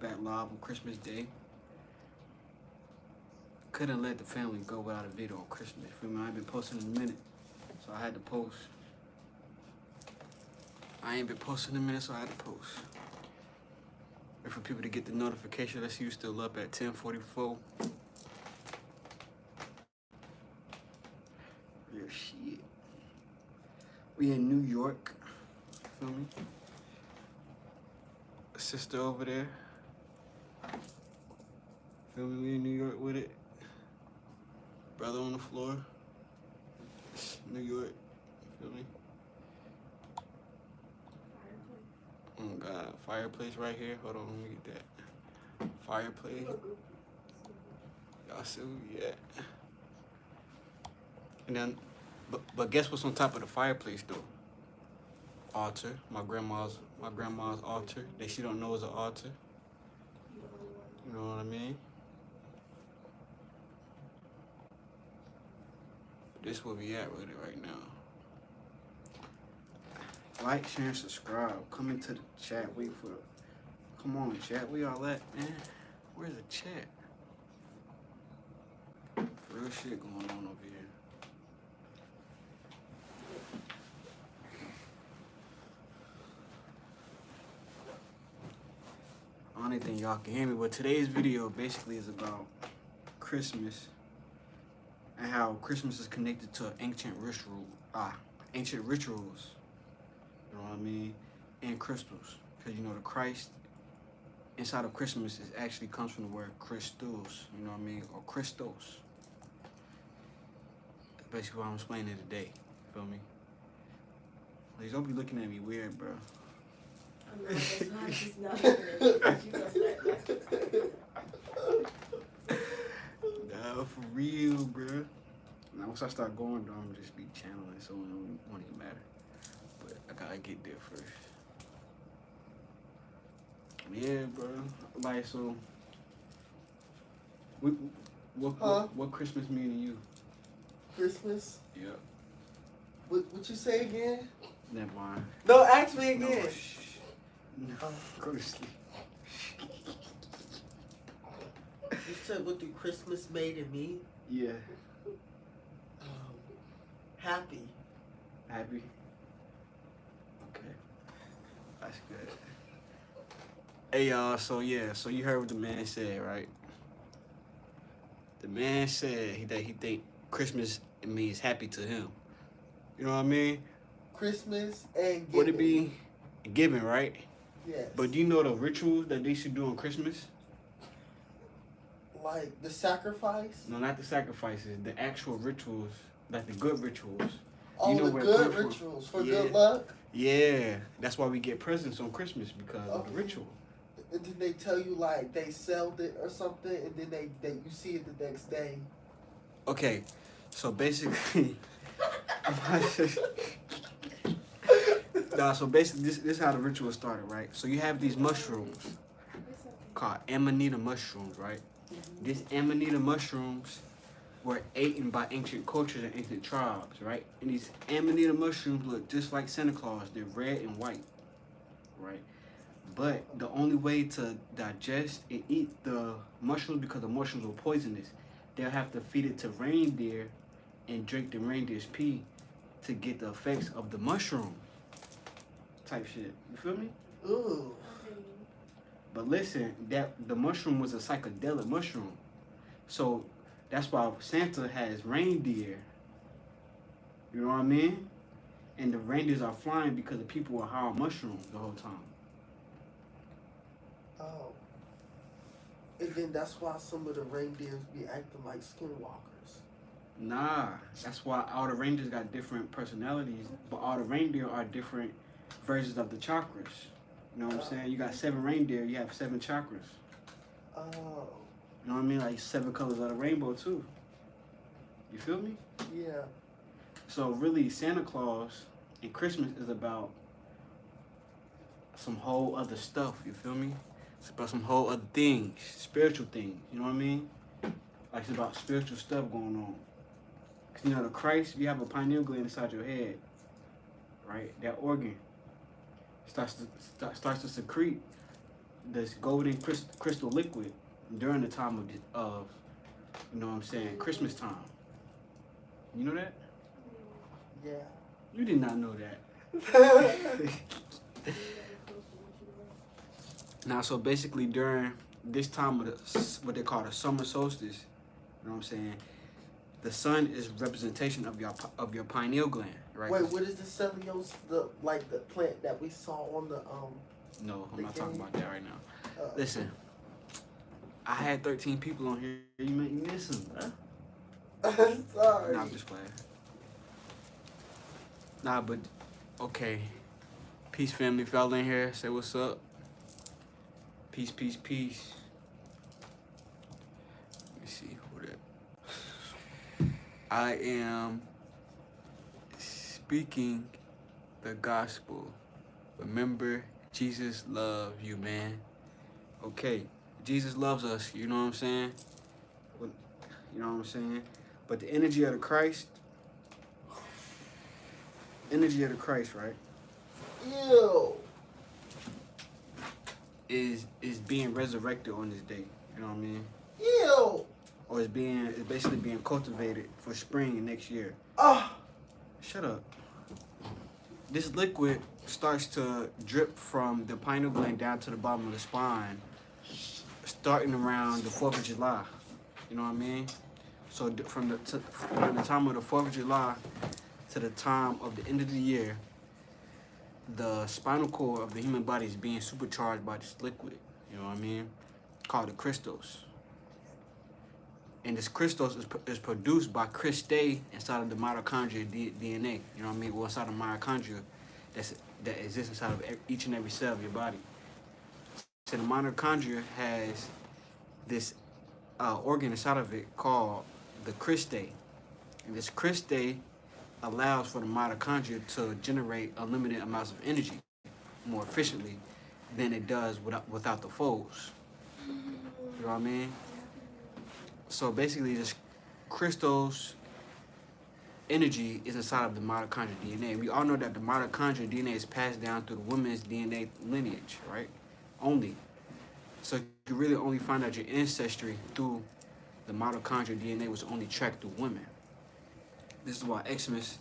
back live on Christmas Day. Couldn't let the family go without a video on Christmas. Feel me? I ain't been posting in a minute, so I had to post. I ain't been posting in a minute, so I had to post. Wait for people to get the notification. Let's see you still up at 10:44. Real shit. We in New York. Feel me? Sister over there. Feel me? We in New York with it. Brother on the floor. New York. Feel me? Oh God, fireplace right here. Hold on, let me get that. Fireplace. Y'all see who we at? And then, but guess what's on top of the fireplace though? Altar. My grandma's altar. That she don't know is an altar. You know what I mean? This where we at with it right now. Like, share, and subscribe. Come into the chat. Wait for the. Come on, chat. Where y'all at, man? Where's the chat? Real shit going on over here. I don't even think y'all can hear me, but today's video basically is about Christmas and how Christmas is connected to ancient rituals. You know what I mean? And crystals. Because you know the Christ inside of Christmas is actually comes from the word Christos, you know what I mean? Or Christos. That's basically what I'm explaining today. Feel me? Please don't be looking at me weird, bro. Nah, for real, bro. Now once I start going, though, I'm gonna just be channeling, so it won't even matter. But I gotta get there first. Yeah, bro. Like, so, what Christmas mean to you? Christmas? Yeah. What you say again? Never mind. No, ask me again. No, go to sleep. You said what do Christmas made in me? Yeah. Happy. Happy? Okay. That's good. Hey, y'all, so you heard what the man said, right? The man said that he think Christmas means happy to him. You know what I mean? Christmas and giving. Would it be giving, right? Yes. But do you know the rituals that they should do on Christmas? Like the sacrifice? No, not the sacrifices. The actual rituals, like the good rituals. Oh, you know the where good rituals for good luck? Yeah. That's why we get presents on Christmas, because of the ritual. And then they tell you like they sold it or something, and then they you see it the next day. Okay, so basically, this is how the ritual started, right? So you have these mushrooms called Amanita mushrooms, right? Mm-hmm. These Amanita mushrooms were eaten by ancient cultures and ancient tribes, right? And these Amanita mushrooms look just like Santa Claus. They're red and white, right? But the only way to digest and eat the mushrooms, because the mushrooms are poisonous, they'll have to feed it to reindeer and drink the reindeer's pee to get the effects of the mushroom type shit. You feel me? Ooh. But listen, that the mushroom was a psychedelic mushroom. So that's why Santa has reindeer. You know what I mean? And the reindeers are flying because the people were high on mushrooms the whole time. Oh. And then that's why some of the reindeers be acting like skinwalkers. Nah, that's why all the reindeers got different personalities, but all the reindeer are different versions of the chakras. You know what I'm saying? You got 7 reindeer, you have 7 chakras. Oh. You know what I mean? Like 7 colors of the rainbow too. You feel me? Yeah. So really, Santa Claus and Christmas is about some whole other stuff. You feel me? It's about some whole other things, spiritual things. You know what I mean? Like it's about spiritual stuff going on. Cause you know the Christ, you have a pineal gland inside your head, right? That organ starts to secrete this golden crystal liquid during the time of you know what I'm saying, Christmas time. You know that? Yeah. You did not know that. Now, so basically during this time of what they call the summer solstice, you know what I'm saying, the sun is representation of your pineal gland, right? Wait, what is the cellulose? The plant that we saw on the No, I'm not talking about that right now. Uh, Listen, I had 13 people on here. You make me miss them, bro. Sorry. Nah, I'm just playing. Nah, but okay. Peace, family. If y'all in here, say what's up. Peace, peace, peace. Let me see who that. I am speaking the gospel. Remember, Jesus loves you, man. Okay, Jesus loves us. You know what I'm saying? You know what I'm saying? But the energy of the Christ, right? Ew. Is being resurrected on this day. You know what I mean? Ew. Or it's basically being cultivated for spring next year. Ah. Shut up. This liquid starts to drip from the pineal gland down to the bottom of the spine, starting around the 4th of July. You know what I mean? So from the time of the 4th of July to the time of the end of the year, the spinal cord of the human body is being supercharged by this liquid. You know what I mean? Called the crystals. And this crystals is produced by cristae inside of the mitochondria DNA. You know what I mean? Well, inside of mitochondria that exists inside of each and every cell of your body. So the mitochondria has this organ inside of it called the cristae. And this cristae allows for the mitochondria to generate unlimited amounts of energy more efficiently than it does without the folds. You know what I mean? So basically, this crystals energy is inside of the mitochondrial DNA. We all know that the mitochondrial DNA is passed down through the woman's DNA lineage, right? Only. So you really only find out your ancestry through the mitochondrial DNA, was only tracked through women. This is why Xmas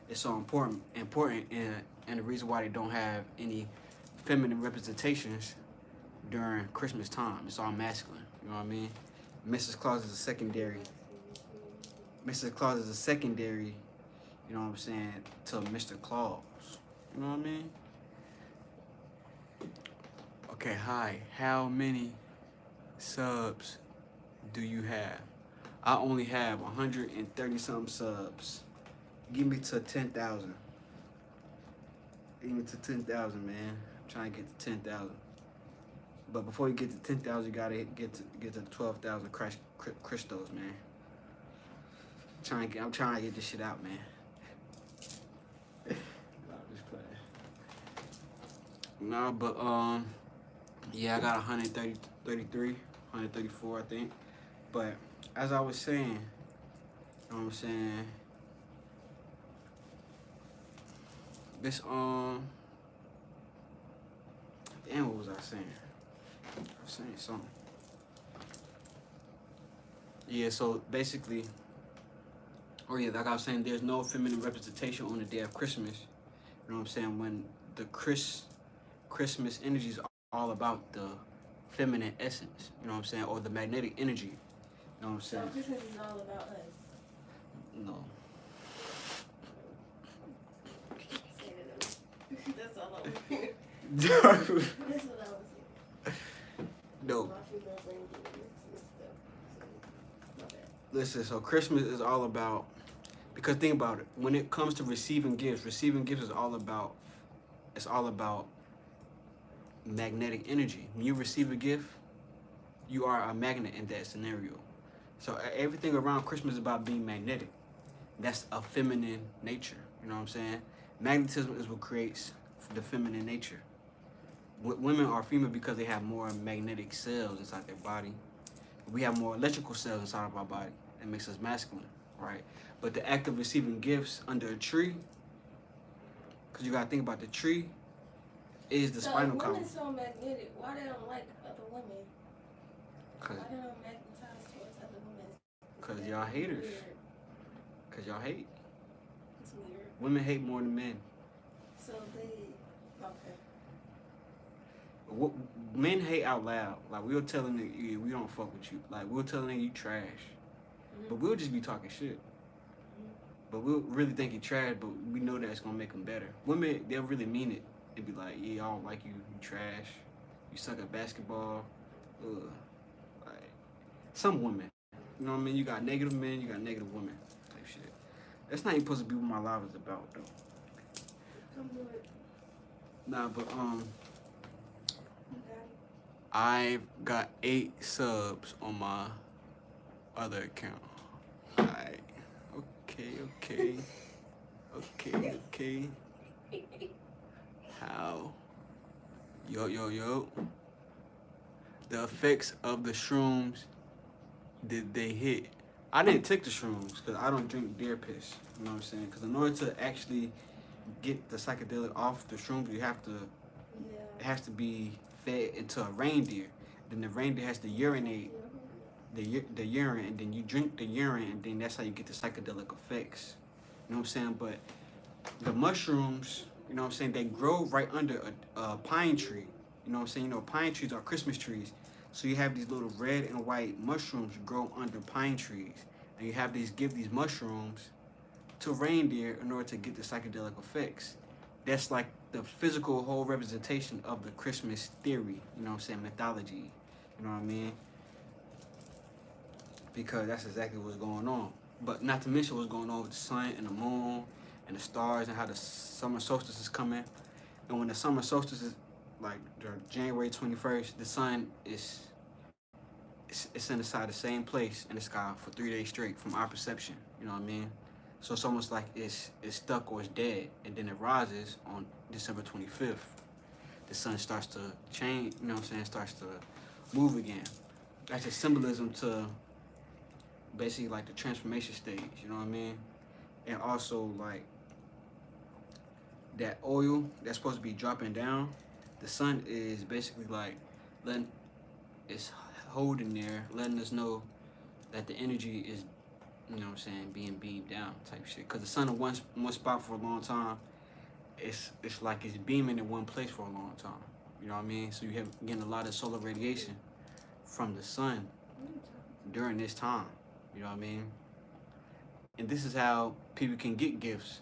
is so important, and the reason why they don't have any feminine representations during Christmas time. It's all masculine. You know what I mean? Mrs. Claus is a secondary. Mrs. Claus is a secondary, you know what I'm saying, to Mr. Claus. You know what I mean? Okay, hi. How many subs do you have? I only have 130 something subs. Give me to 10,000. Give me to 10,000, man. I'm trying to get to 10,000. But before you get to 10,000, you gotta get to 12,000 crystals, man. I'm trying to get this shit out, man. No, but yeah, I got 133, 134, I think. But as I was saying, you know what I'm saying? This damn, what was I saying? I was saying something. Yeah, so basically, like I was saying, there's no feminine representation on the day of Christmas. You know what I'm saying? When the Christmas energy is all about the feminine essence, you know what I'm saying? Or the magnetic energy, you know what I'm saying? So Christmas is all about us. No. That's all I was hearing. No. That's what I was hearing. No. My female brain didn't mix stuff. So, my bad. Listen, so Christmas is all about, because think about it, when it comes to receiving gifts is all about, it's all about magnetic energy. When you receive a gift, you are a magnet in that scenario. So everything around Christmas is about being magnetic. That's a feminine nature, you know what I'm saying? Magnetism is what creates the feminine nature. Women are female because they have more magnetic cells inside their body. We have more electrical cells inside of our body. That makes us masculine, right? But the act of receiving gifts under a tree, because you gotta think about the tree, is the spinal column. So women so magnetic, why they don't like us? Cause, Why they don't magnetize towards other women? cause y'all haters. Weird. Cause y'all hate. It's weird. Women hate more than men. So they, okay. What, men hate out loud. Like we'll tell them that yeah, we don't fuck with you. Like we'll tell them you trash. But we'll just be talking shit. But we'll really think you trash, but we know that it's gonna make them better. Women, they'll really mean it. They'll be like, yeah, I don't like you, you trash. You suck at basketball. Ugh. Like, some women. You know what I mean? You got negative men, you got negative women type shit. That's not even supposed to be what my life is about, though. Come do it. Nah, but, You got it. I've got 8 subs on my other account. Alright. Okay. How? Yo. The effects of the shrooms did they hit? I didn't take the shrooms because I don't drink deer piss. You know what I'm saying? Because in order to actually get the psychedelic off the shrooms, you have to, it has to be fed into a reindeer. Then the reindeer has to urinate the urine, and then you drink the urine, and then that's how you get the psychedelic effects. You know what I'm saying? But the mushrooms, you know what I'm saying, they grow right under a pine tree. You know what I'm saying? You know, pine trees are Christmas trees. So you have these little red and white mushrooms grow under pine trees. And you have give these mushrooms to reindeer in order to get the psychedelic effects. That's like the physical whole representation of the Christmas theory, you know what I'm saying, mythology. You know what I mean? Because that's exactly what's going on. But not to mention what's going on with the sun and the moon and the stars and how the summer solstice is coming. And when the summer solstice is like January 21st, the sun is it's inside the same place in the sky for 3 days straight from our perception. You know what I mean? So it's almost like it's stuck or it's dead, and then it rises on December 25th. The sun starts to change. You know what I'm saying? Starts to move again. That's a symbolism to basically like the transformation stage. You know what I mean? And also like that oil that's supposed to be dropping down, the sun is basically like it's holding there, letting us know that the energy is, you know what I'm saying, being beamed down type shit. Cause the sun in one spot for a long time, it's like it's beaming in one place for a long time. You know what I mean? So you have getting a lot of solar radiation from the sun during this time. You know what I mean? And this is how people can get gifts.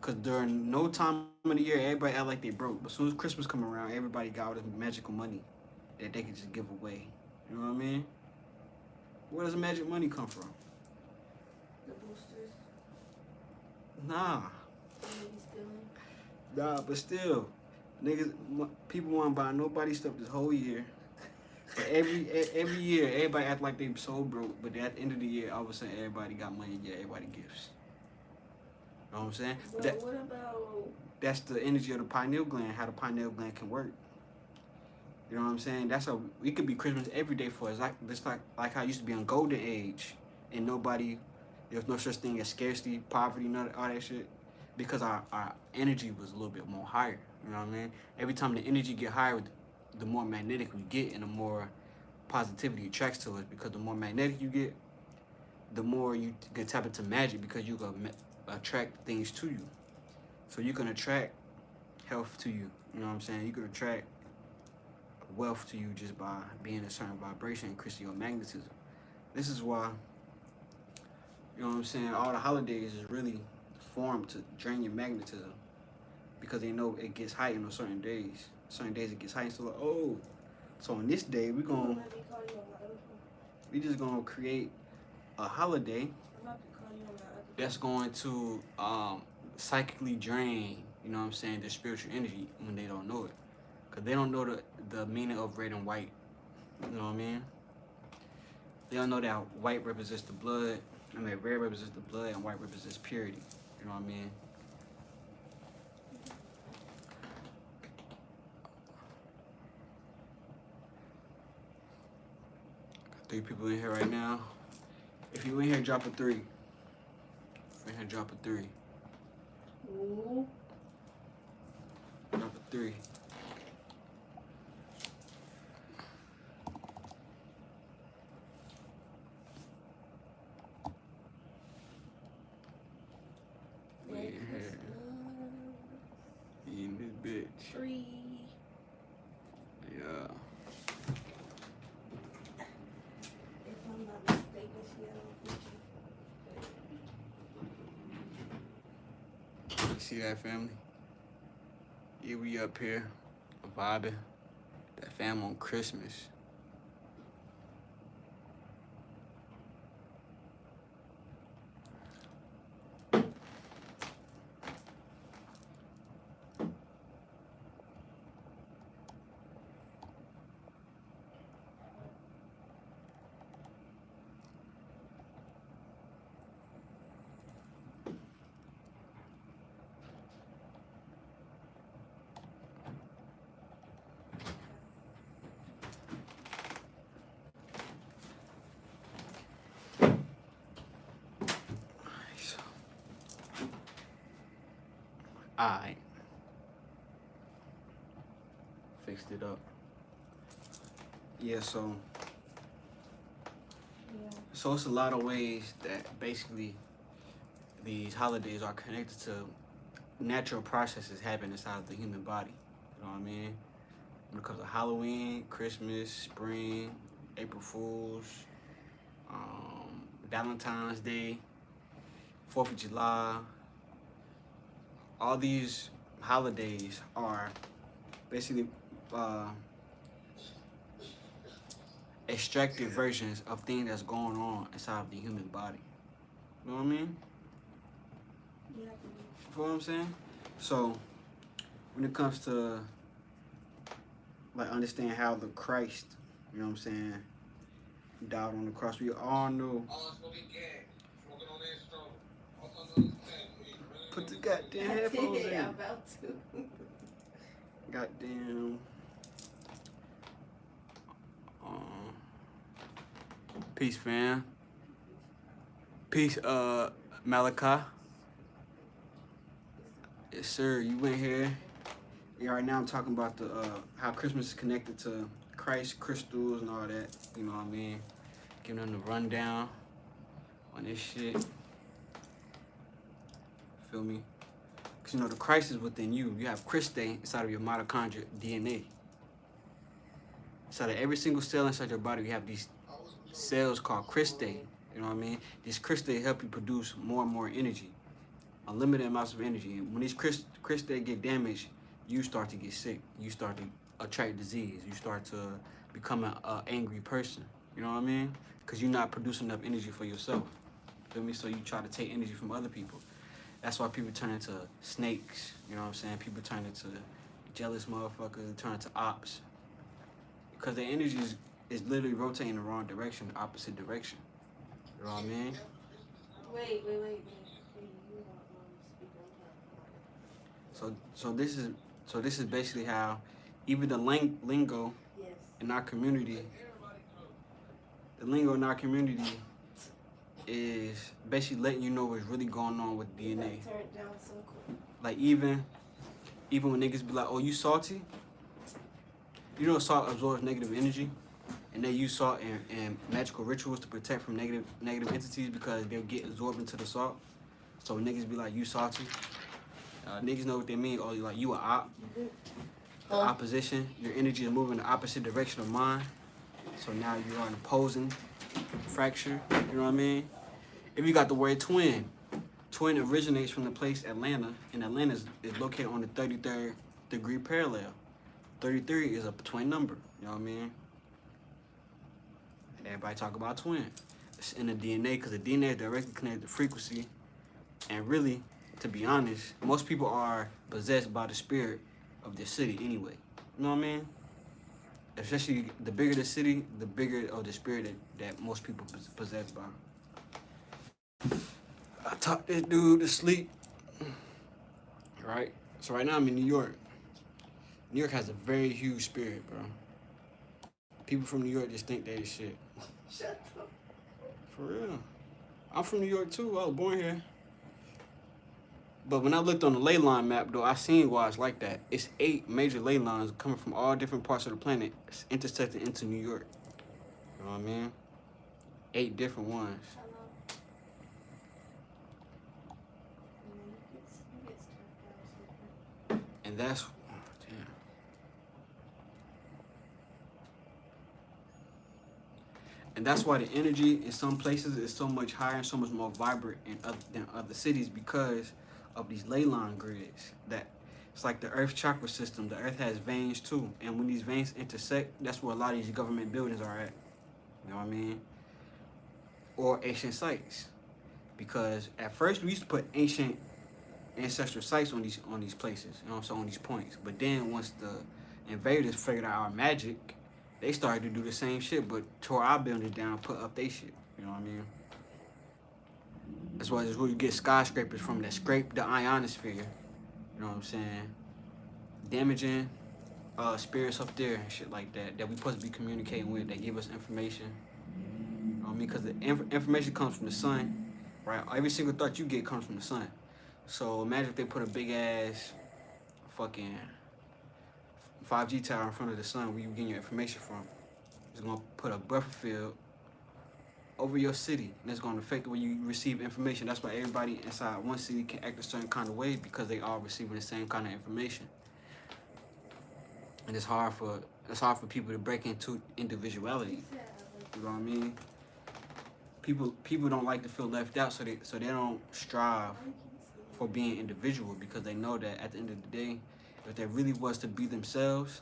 Cause during no time of the year, everybody act like they broke. But as soon as Christmas come around, everybody got all this magical money that they can just give away. You know what I mean? Where does the magic money come from? The boosters. Nah. Maybe stealing. Nah, but still, niggas, people want to buy nobody stuff this whole year. But every year, everybody act like they so broke. But at the end of the year, all of a sudden, everybody got money and get everybody gifts. You know what I'm saying? So what about? That's the energy of the pineal gland, how the pineal gland can work. You know what I'm saying? That's how we could be Christmas every day for us. Like how it used to be on Golden Age, and there was no such thing as scarcity, poverty, none all that shit, because our energy was a little bit more higher. You know what I mean? Every time the energy get higher, the more magnetic we get, and the more positivity attracts to us. Because the more magnetic you get, the more you can tap into magic, because you can attract things to you. So you can attract health to you. You know what I'm saying? You can attract wealth to you just by being a certain vibration, increasing your magnetism. This is why, you know what I'm saying, all the holidays is really formed to drain your magnetism, because they know it gets heightened on certain days. Certain days it gets heightened. So like, oh, so on this day we just gonna create a holiday that's going to psychically drain, you know what I'm saying, their spiritual energy when they don't know it. Because they don't know the meaning of red and white. You know what I mean? They don't know that white represents the blood. I mean, red represents the blood and white represents purity. You know what I mean? Got 3 people in here right now. If you in here, drop a 3. If you in here, drop a 3. Ooh. Drop a 3. See that, family? Yeah, we up here vibing. That fam on Christmas. Alright. Fixed it up. Yeah, so it's a lot of ways that basically these holidays are connected to natural processes happening inside the human body. You know what I mean? When it comes to Halloween, Christmas, spring, April Fools, Valentine's Day, 4th of July, all these holidays are basically extracted versions of things that's going on inside of the human body. You know what I mean? Yeah. You know what I'm saying? So when it comes to like understand how the Christ, you know what I'm saying, died on the cross, we all know. Put the goddamn headphones I'm in. about to. Goddamn. Peace, fam. Peace, Malachi. Yes, sir. You went here. Yeah, right now I'm talking about the how Christmas is connected to Christ, crystals, and all that. You know what I mean? Giving them the rundown on this shit. Feel me? Because you know the Christ is within you. You have Christe inside of your mitochondria DNA. Inside of every single cell inside your body, you have these cells called Christe. You know what I mean? These Christe help you produce more and more energy, unlimited amounts of energy. And when these Christe get damaged, you start to get sick. You start to attract disease. You start to become an angry person. You know what I mean? Because you're not producing enough energy for yourself. Feel me? So you try to take energy from other people. That's why people turn into snakes. You know what I'm saying? People turn into jealous motherfuckers. Turn into ops. Because their energy is literally rotating in the wrong direction, the opposite direction. You know what I mean? Wait. You want speaker? So this is basically how even the lingo Yes. in our community, is basically letting you know what's really going on with DNA. Turn it down so quick. Like even when niggas be like, "Oh, you salty?" You know, salt absorbs negative energy, and they use salt and magical rituals to protect from negative entities because they'll get absorbed into the salt. So when niggas be like, "You salty?" Niggas know what they mean. Or like, you a op, the opposition. Your energy is moving in the opposite direction of mine. So now you are an opposing fracture. You know what I mean? If you got the word twin, twin originates from the place Atlanta, and Atlanta is located on the 33rd degree parallel. 33 is a twin number. You know what I mean? Everybody talk about twin. It's in the DNA because the DNA is directly connected to frequency. And really, to be honest, most people are possessed by the spirit of their city anyway. You know what I mean? Especially the bigger the city, the bigger of the spirit that most people possessed by. I talked this dude to sleep. Right? So right now I'm in New York. New York has a very huge spirit, bro. People from New York just think they shit. Shut up. For real. I'm from New York too. I was born here. But when I looked on the ley line map, though, I seen why it's like that. It's 8 major ley lines coming from all different parts of the planet, intersecting into New York. You know what I mean? 8 different ones. Hello. And that's, damn. And that's why the energy in some places is so much higher and so much more vibrant than other cities, because of these ley line grids. That it's like the Earth chakra system. The Earth has veins too, and when these veins intersect, that's where a lot of these government buildings are at. You know what I mean? Or ancient sites, because at first we used to put ancient ancestral sites on these places, you know what I'm saying, on these points. But then once the invaders figured out our magic, they started to do the same shit, but tore our buildings down, put up their shit. You know what I mean? That's why it's where you get skyscrapers from that scrape the ionosphere. You know what I'm saying? Damaging spirits up there and shit like that we supposed to be communicating with. They give us information. You know what I mean? Because the information comes from the sun, right? Every single thought you get comes from the sun. So imagine if they put a big ass fucking 5G tower in front of the sun where you getting your information from. It's gonna put a buffer field over your city, and it's gonna affect the way you receive information. That's why everybody inside one city can act a certain kind of way, because they all receiving the same kind of information. And it's hard for people to break into individuality. You know what I mean? People don't like to feel left out, so they don't strive for being individual, because they know that at the end of the day, if they really was to be themselves,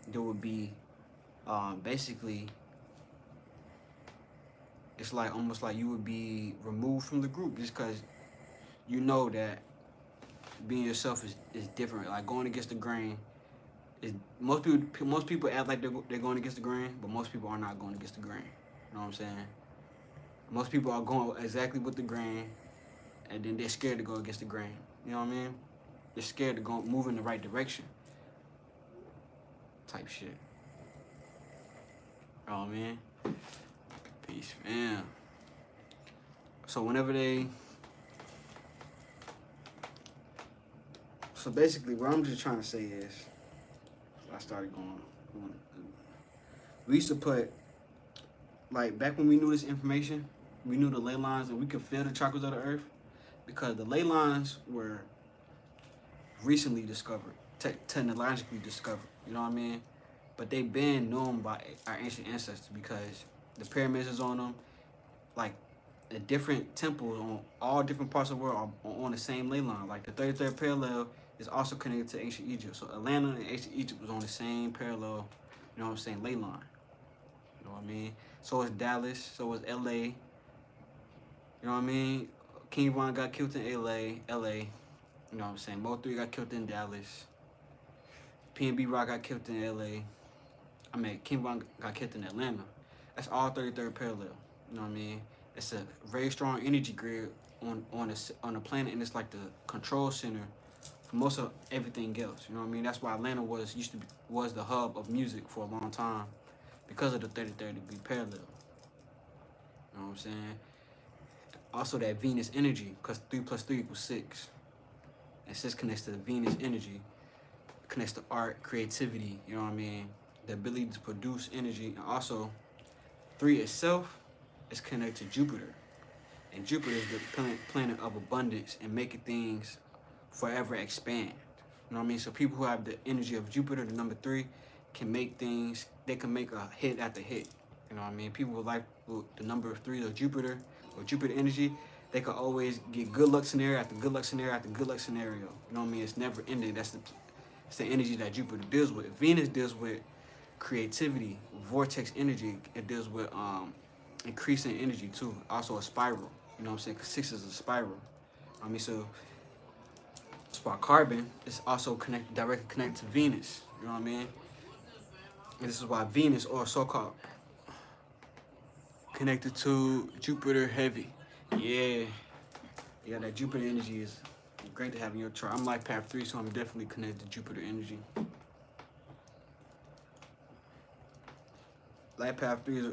there would be basically, it's like almost like you would be removed from the group, just because you know that being yourself is different. Like going against the grain is, most people act like they're going against the grain, but most people are not going against the grain. You know what I'm saying? Most people are going exactly with the grain, and then they're scared to go against the grain. You know what I mean? They're scared to go move in the right direction. Type shit. Oh man. Peace, fam. So so basically what I'm just trying to say is, I started going, we used to put, like back when we knew this information, we knew the ley lines and we could feel the chakras of the earth, because the ley lines were recently discovered, technologically discovered, you know what I mean? But they've been known by our ancient ancestors, because the pyramids is on them, like the different temples on all different parts of the world are on the same ley line. Like the 33rd parallel is also connected to ancient Egypt. So Atlanta and ancient Egypt was on the same parallel, you know what I'm saying, ley line. You know what I mean? So is Dallas, so is LA. You know what I mean? King Von got killed in LA. You know what I'm saying? Mo3 got killed in Dallas. PNB Rock got killed in LA. I mean, King Von got killed in Atlanta. That's all 33rd parallel. You know what I mean? It's a very strong energy grid on the planet, and it's like the control center for most of everything else. You know what I mean? That's why Atlanta was the hub of music for a long time, because of the 33rd degree parallel. You know what I'm saying? Also that Venus energy, because 3 + 3 = 6. And 6 connects to the Venus energy, connects to art, creativity, you know what I mean? The ability to produce energy. And also, 3 itself is connected to Jupiter. And Jupiter is the planet of abundance and making things forever expand. You know what I mean? So people who have the energy of Jupiter, the number 3, can make things, they can make a hit after hit. You know what I mean? People with the number of 3 of Jupiter, or Jupiter energy, they can always get good luck scenario after good luck scenario after good luck scenario. You know what I mean? It's never ending. It's the energy that Jupiter deals with. Venus deals with creativity, vortex energy. It deals with increasing energy too. Also a spiral. You know what I'm saying? Because 6 is a spiral. I mean, so it's why carbon is also directly connected to Venus. You know what I mean? And this is why Venus, or so-called, connected to Jupiter heavy. Yeah, that Jupiter energy is great to have in your chart. I'm life path 3, so I'm definitely connected to Jupiter energy. Life path 3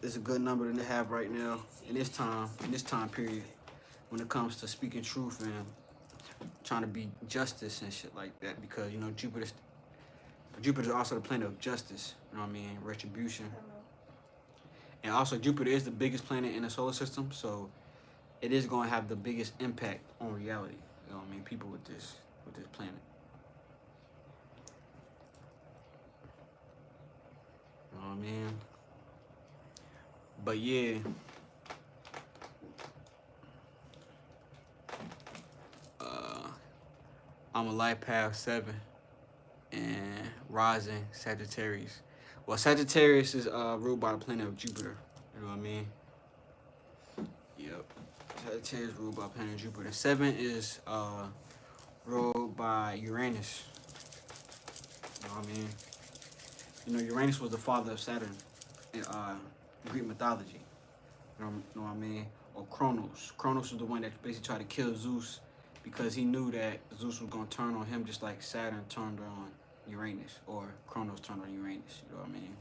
is a good number to have right now in this time period, when it comes to speaking truth and trying to be justice and shit like that, because you know Jupiter's also the planet of justice. You know what I mean? Retribution. And also Jupiter is the biggest planet in the solar system, so it is going to have the biggest impact on reality. You know what I mean? People with this planet. You know what I mean? But yeah, I'm a life path 7 and rising Sagittarius. Well, Sagittarius is ruled by the planet of Jupiter. You know what I mean? Yep. Sagittarius ruled by the planet of Jupiter. 7 is ruled by Uranus. You know what I mean? You know, Uranus was the father of Saturn in Greek mythology. You know what I mean? Or Kronos. Kronos was the one that basically tried to kill Zeus because he knew that Zeus was going to turn on him just like Saturn turned on Uranus, or Kronos turned on Uranus. You know what I mean?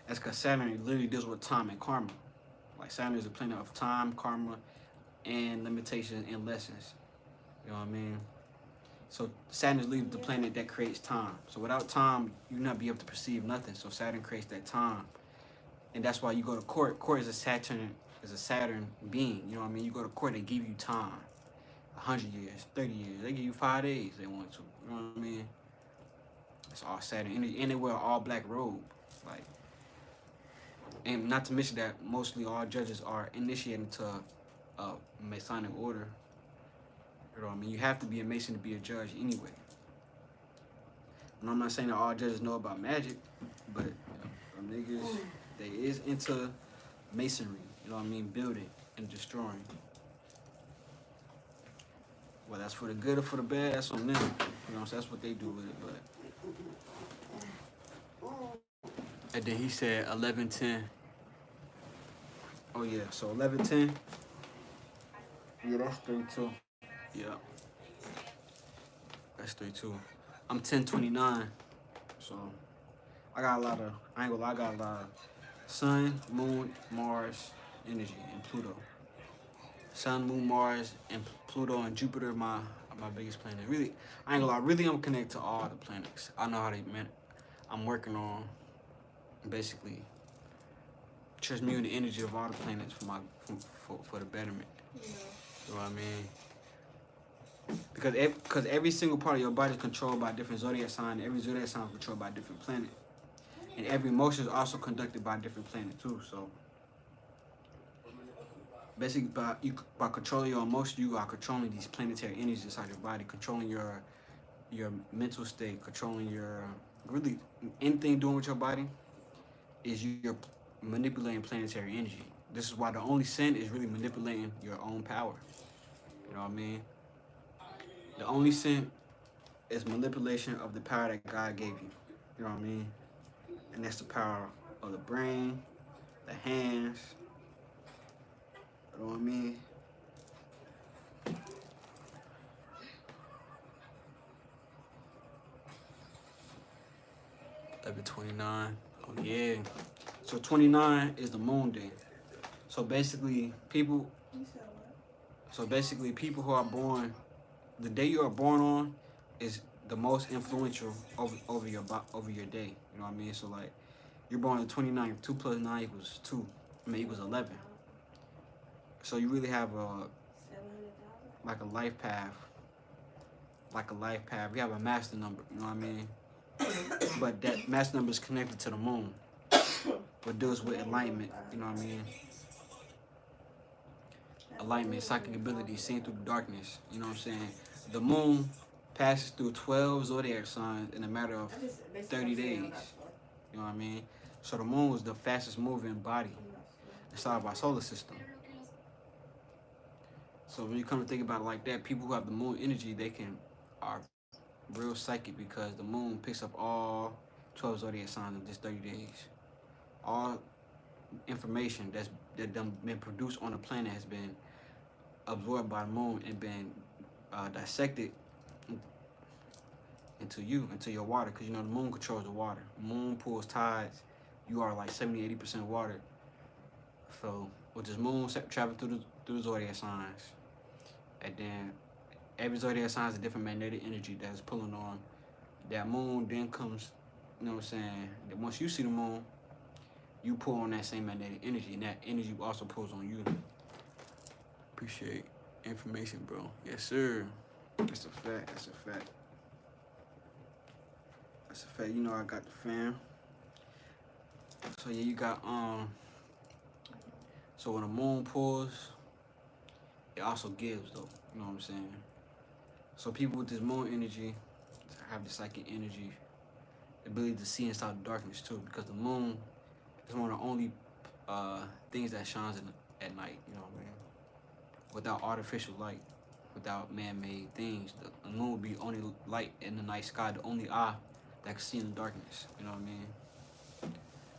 That's because Saturn literally deals with time and karma. Like, Saturn is a planet of time, karma, and limitations and lessons. You know what I mean? So Saturn is literally the planet that creates time. So without time, you'll not be able to perceive nothing. So Saturn creates that time. And that's why you go to court. Court is a Saturn being. You know what I mean? You go to court, they give you time. 100 years, 30 years. They give you 5 days they want to. You know what I mean? It's all Saturn energy. And they wear an all black robe. Like, and not to mention that mostly all judges are initiated to a Masonic order. You know what I mean? You have to be a Mason to be a judge anyway. And I'm not saying that all judges know about magic, but niggas, they is into masonry. You know what I mean? Building and destroying. Well, that's for the good or for the bad, that's on them. You know, so that's what they do with it, but. And then he said 11:10. Oh yeah, so 11:10. Yeah, that's 3-2. Yeah. That's 3-2. I'm 10:29. So I got a lot of, I ain't gonna lie, I got a lot of Sun, Moon, Mars, energy, and Pluto. Sun, Moon, Mars, and Pluto and Jupiter, my biggest planet. Really, I ain't gonna lie, really I'm connected to all the planets. I know how they meant. I'm working on basically transmuting the energy of all the planets for the betterment. Yeah. You know what I mean? Because every single part of your body is controlled by a different zodiac sign. Every zodiac sign is controlled by a different planet. And every emotion is also conducted by a different planet too. So basically, by controlling your emotion, you are controlling these planetary energies inside your body, controlling your mental state, controlling your really anything doing with your body is you're manipulating planetary energy. This is why the only sin is really manipulating your own power. You know what I mean? The only sin is manipulation of the power that God gave you. You know what I mean? And that's the power of the brain, the hands. You know what I mean? Every 29. Oh yeah. So 29 is the moon day. So basically people You said what? So basically, people who are born, the day you are born on, is the most influential over your day. You know what I mean? So like, you're born on the 29th. 2 plus 9 equals 2. I mean equals 11. So you really have a 700,000. like a life path. Like a life path. We have a master number. You know what I mean? But that master number is connected to the moon. What deals with enlightenment. You know what I mean? Alignment, psychic ability, seeing through the darkness. You know what I'm saying? The moon passes through 12 zodiac signs in a matter of 30 days. You know what I mean? So the moon is the fastest moving body inside of our solar system. So when you come to think about it like that, people who have the moon energy, are real psychic because the moon picks up all 12 zodiac signs in just 30 days. All information that been produced on the planet has been absorbed by the moon and been dissected into your water, because you know the moon controls the water. Moon pulls tides. You are like 70-80% water. So with this moon travel through the zodiac signs, and then every zodiac sign has a different magnetic energy that's pulling on that moon. Then comes, you know what I'm saying? That once you see the moon, you pull on that same magnetic energy, and that energy also pulls on you. Appreciate information, bro. Yes, sir. That's a fact. That's a fact. That's a fact. You know I got the fam. So yeah, you got So when the moon pulls, it also gives though. You know what I'm saying? So people with this moon energy have the psychic energy, ability to see inside the darkness too, because the moon is one of the only things that shines at night. You know what I mean? Without artificial light, without man-made things, the moon would be only light in the night sky, the only eye that can see in the darkness. You know what I mean?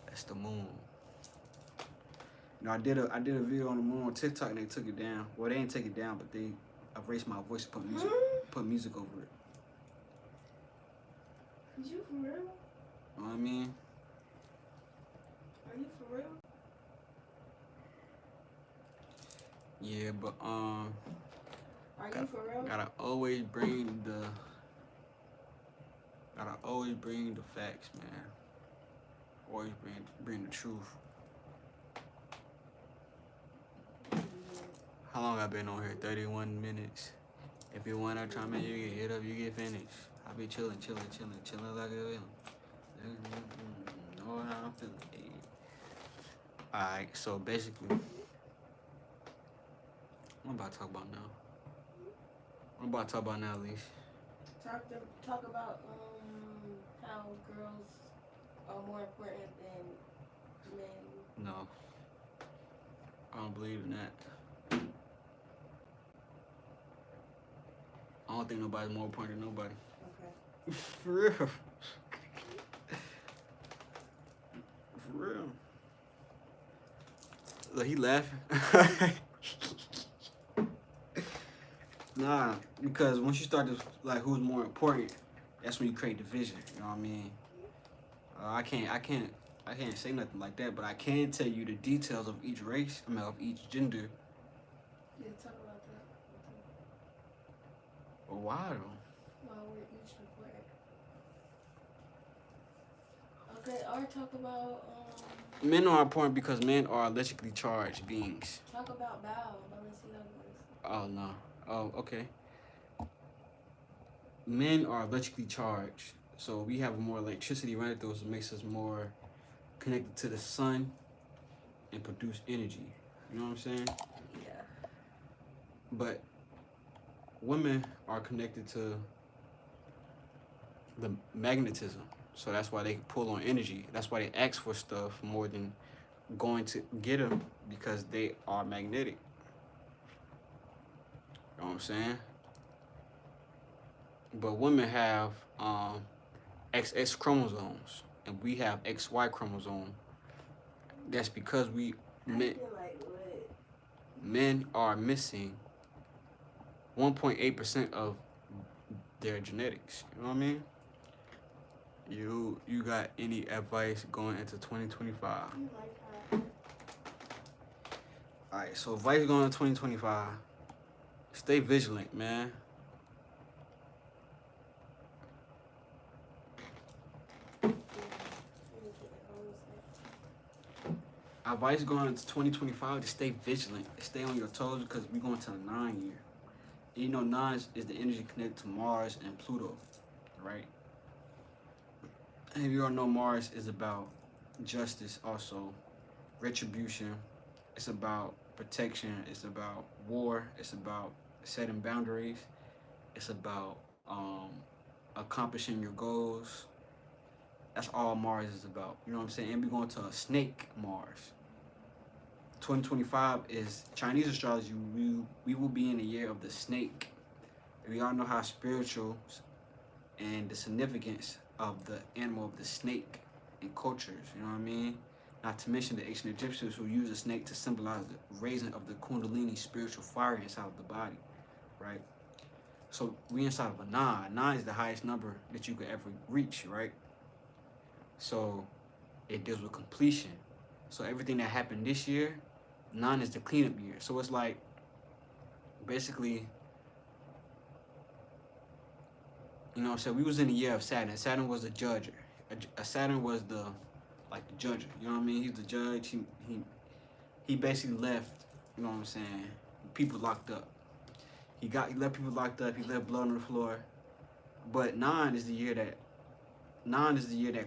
That's the moon. You know, I did a video on the moon on TikTok and they took it down. Well, they didn't take it down, but they erased my voice and put music over it. Is you for real? You know what I mean? Are you for real? Yeah, but Are you for real? gotta always bring the facts, man. Always bring the truth. How long I been on here? 31 minutes. If you wanna try me, you get hit up, you get finished. I be chilling like a villain. Know how I'm feeling. Alright, so basically, what I'm about to talk about now. What I'm about to talk about now, Leash? Talk about how girls are more important than men. No. I don't believe in that. I don't think nobody's more important than nobody. Okay. For real. For real. Look, he laughing. Nah, because once you start to like who's more important, that's when you create division. You know what I mean? I can't say nothing like that, but I can tell you the details of each race. I mean, of each gender. Yeah, talk about that. But why though? Well, we're each important. Okay, or talk about Men are important because men are electrically charged beings. talk about Bow, Balenciaga. Oh no. Oh, okay. Men are electrically charged, so we have more electricity running through us. It makes us more connected to the sun and produce energy. You know what I'm saying? Yeah. But women are connected to the magnetism, so that's why they pull on energy. That's why they ask for stuff more than going to get them, because they are magnetic. You know what I'm saying? But women have XX chromosomes, and we have XY chromosome. That's because I feel like what? men are missing 1.8% of their genetics. You know what I mean? You got any advice going into 2025? You like that? Alright, so advice going into 2025. Stay vigilant, man. Advice going into 2025 to stay vigilant, stay on your toes, because we're going to a 9 year. You know, 9 is the energy connected to Mars and Pluto, right? And if you don't know, Mars is about justice, also retribution. It's about protection. It's about war. It's about setting boundaries. It's about accomplishing your goals. That's all Mars is about. You know what I'm saying? And we're going to a snake Mars. 2025 is Chinese astrology. We will be in the year of the snake. We all know how spiritual and the significance of the animal of the snake in cultures. You know what I mean? Not to mention the ancient Egyptians who used the snake to symbolize the raising of the Kundalini spiritual fire inside of the body, right? So we inside of a 9. 9 is the highest number that you could ever reach, right? So it deals with completion. So everything that happened this year, 9 is the cleanup year. So it's like basically, you know what I'm saying? We was in the year of Saturn. Saturn was the judger. Saturn was the judger. You know what I mean? He's the judge. He basically left, you know what I'm saying, people locked up. He left people locked up. He left blood on the floor. But 9 is the year that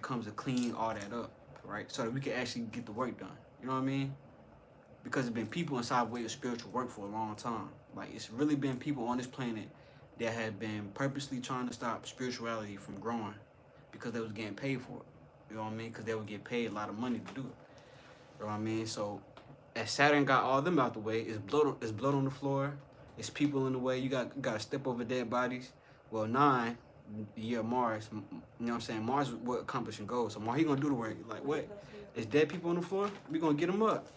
comes to clean all that up, right? So that we can actually get the work done. You know what I mean? Because there's been people inside way of spiritual work for a long time. Like, it's really been people on this planet that had been purposely trying to stop spirituality from growing because they was getting paid for it. You know what I mean? Because they would get paid a lot of money to do it. You know what I mean? So as Saturn got all them out the way, it's blood on the floor, it's people in the way. You got to step over dead bodies. Well, 9, the year of Mars, you know what I'm saying? Mars will accomplish and goals. So Mars, he gonna do the work. Like what? It's dead people on the floor. We gonna get them up.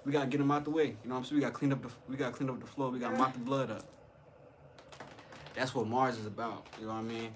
We gotta get them out the way. You know what I'm saying? We gotta clean up the floor. We gotta mop the blood up. That's what Mars is about. You know what I mean?